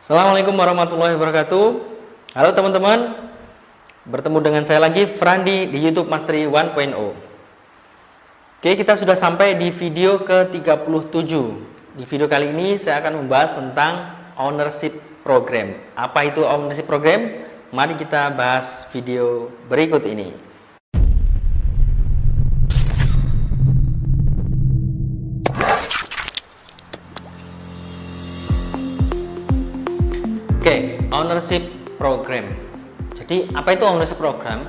Assalamualaikum warahmatullahi wabarakatuh. Halo teman-teman, bertemu dengan saya lagi Frandi di YouTube Mastery 1.0. Oke, kita sudah sampai di video ke-37. Di video kali ini saya akan membahas tentang ownership program. Apa itu ownership program? Mari kita bahas video berikut ini. Oke, ownership program. Jadi apa itu ownership program?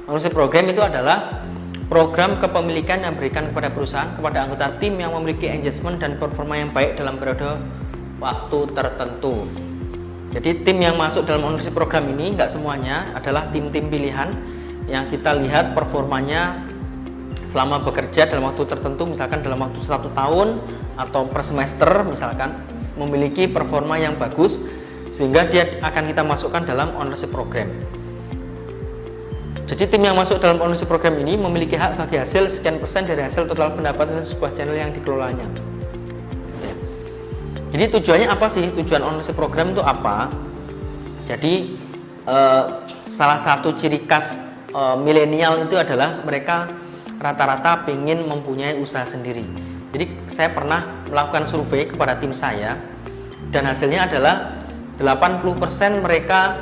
Ownership program itu adalah program kepemilikan yang diberikan kepada perusahaan, kepada anggota tim yang memiliki engagement dan performa yang baik dalam periode waktu tertentu. Jadi tim yang masuk dalam ownership program ini nggak semuanya adalah tim-tim pilihan yang kita lihat performanya selama bekerja dalam waktu tertentu, misalkan dalam waktu 1 tahun atau per semester, misalkan memiliki performa yang bagus, sehingga dia akan kita masukkan dalam ownership program. Jadi tim yang masuk dalam ownership program ini memiliki hak bagi hasil sekian persen dari hasil total pendapatan sebuah channel yang dikelolanya. Jadi tujuannya apa sih? Tujuan ownership program itu apa? Jadi salah satu ciri khas milenial itu adalah mereka rata-rata ingin mempunyai usaha sendiri. Jadi saya pernah melakukan survei kepada tim saya dan hasilnya adalah 80% mereka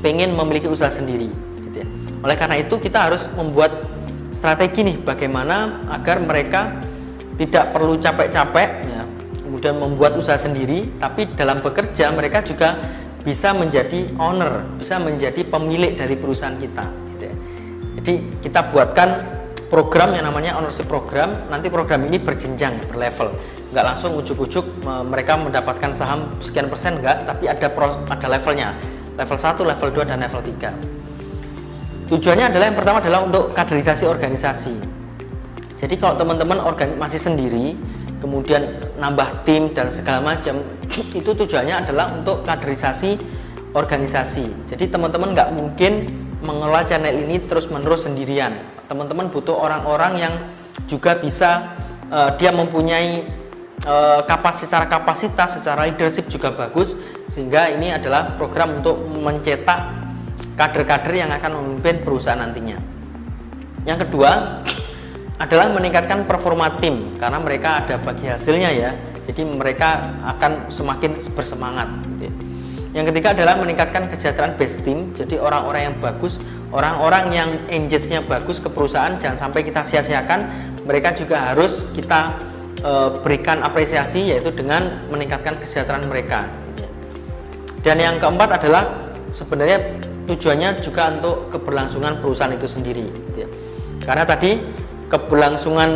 pengen memiliki usaha sendiri gitu ya. Oleh karena itu kita harus membuat strategi nih bagaimana agar mereka tidak perlu capek-capek ya, kemudian membuat usaha sendiri, tapi dalam bekerja mereka juga bisa menjadi owner, bisa menjadi pemilik dari perusahaan kita gitu ya. Jadi kita buatkan program yang namanya ownership program. Nanti program ini berjenjang, berlevel, nggak langsung ujuk-ujuk mereka mendapatkan saham sekian persen, enggak, tapi ada levelnya, level 1, level 2, dan level 3. Tujuannya adalah yang pertama adalah untuk kaderisasi organisasi. Jadi kalau teman-teman masih sendiri kemudian nambah tim dan segala macam, itu tujuannya adalah untuk kaderisasi organisasi. Jadi teman-teman nggak mungkin mengelola channel ini terus-menerus sendirian. Teman-teman butuh orang-orang yang juga bisa dia mempunyai secara kapasitas, secara leadership juga bagus, sehingga ini adalah program untuk mencetak kader-kader yang akan memimpin perusahaan nantinya. Yang kedua adalah meningkatkan performa tim, karena mereka ada bagi hasilnya ya, jadi mereka akan semakin bersemangat gitu ya. Yang ketiga adalah meningkatkan kesejahteraan base team, jadi orang-orang yang bagus, orang-orang yang engage-nya bagus ke perusahaan, jangan sampai kita sia-siakan, mereka juga harus kita berikan apresiasi, yaitu dengan meningkatkan kesejahteraan mereka. Dan yang keempat adalah sebenarnya tujuannya juga untuk keberlangsungan perusahaan itu sendiri. Karena tadi keberlangsungan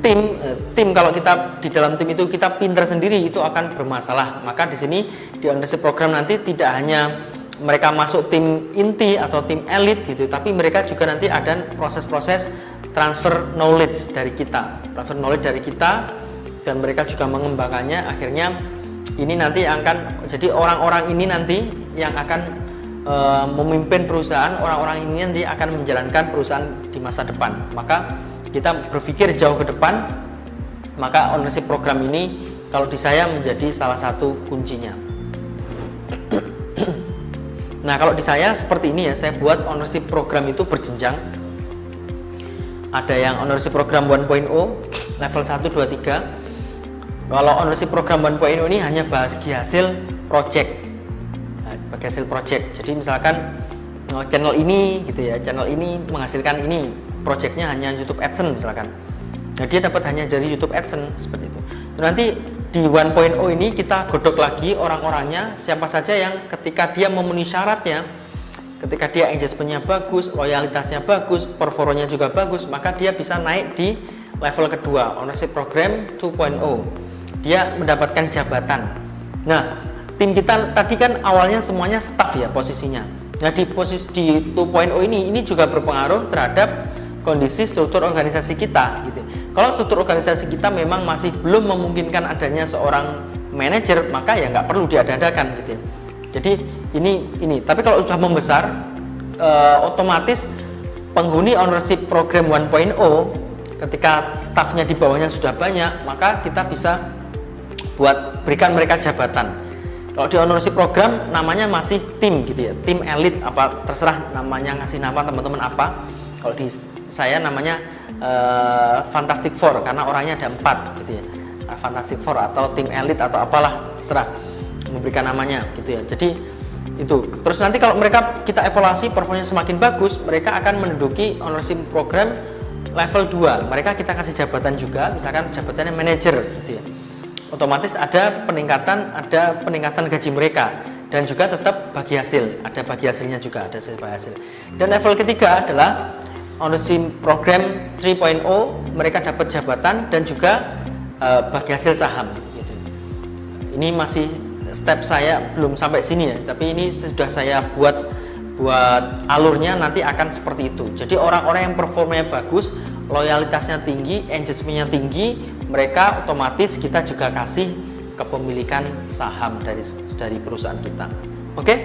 tim kalau kita di dalam tim itu kita pinter sendiri itu akan bermasalah. Maka di sini di ownership program nanti tidak hanya mereka masuk tim inti atau tim elit gitu, tapi mereka juga nanti ada proses-proses transfer knowledge dari kita, dan mereka juga mengembangkannya. Akhirnya ini nanti akan jadi orang-orang ini nanti yang akan memimpin perusahaan, orang-orang ini nanti akan menjalankan perusahaan di masa depan. Maka kita berpikir jauh ke depan, maka ownership program ini kalau di saya menjadi salah satu kuncinya. Nah, kalau di saya seperti ini ya, saya buat ownership program itu berjenjang. Ada yang ownership program 1.0, level 1, 2, 3. Kalau ownership program 1.0 ini hanya bagi hasil project. Bagi hasil project. Jadi misalkan channel ini gitu ya, channel ini menghasilkan ini, projectnya hanya YouTube AdSense misalkan. Nah, dia dapat hanya dari YouTube AdSense seperti itu. Nanti di 1.0 ini kita godok lagi orang-orangnya, siapa saja yang ketika dia memenuhi syaratnya, ketika dia engagementnya bagus, loyalitasnya bagus, performanya juga bagus, maka dia bisa naik di level kedua, ownership program 2.0. Dia mendapatkan jabatan. Nah, tim kita tadi kan awalnya semuanya staff ya posisinya. Nah, di posisi di 2.0 ini juga berpengaruh terhadap kondisi struktur organisasi kita gitu. Kalau struktur organisasi kita memang masih belum memungkinkan adanya seorang manajer, maka ya nggak perlu diadakan gitu ya. Jadi ini. Tapi kalau sudah membesar, otomatis penghuni ownership program 1.0 ketika stafnya di bawahnya sudah banyak, maka kita bisa berikan mereka jabatan. Kalau di ownership program namanya masih tim gitu ya, tim elit apa terserah namanya, ngasih nama teman-teman apa. Kalau di saya namanya Fantastic Four karena orangnya ada 4 gitu ya, Fantastic Four atau tim elit atau apalah terserah memberikan namanya gitu ya. Jadi itu terus nanti kalau mereka kita evaluasi performanya semakin bagus, mereka akan menduduki ownership program level 2. Mereka kita kasih jabatan juga, misalkan jabatannya manajer gitu ya. Otomatis ada peningkatan gaji mereka dan juga tetap bagi hasil, ada bagi hasilnya juga, ada bagi hasil. Dan level ketiga adalah ownership program 3.0, mereka dapat jabatan dan juga bagi hasil saham gitu. Ini masih step saya belum sampai sini ya, tapi ini sudah saya buat alurnya nanti akan seperti itu. Jadi orang-orang yang performanya bagus, loyalitasnya tinggi, engagementnya tinggi, mereka otomatis kita juga kasih kepemilikan saham dari perusahaan kita. Oke,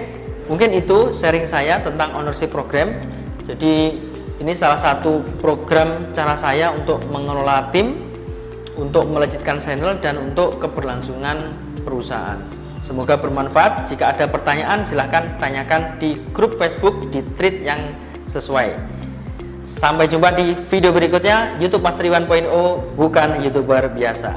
mungkin itu sharing saya tentang ownership program. Jadi ini salah satu program cara saya untuk mengelola tim, untuk melejitkan channel dan untuk keberlangsungan perusahaan. Semoga bermanfaat. Jika ada pertanyaan silahkan tanyakan di grup Facebook di thread yang sesuai. Sampai jumpa di video berikutnya. YouTube Mas Tri 1.0 bukan YouTuber biasa.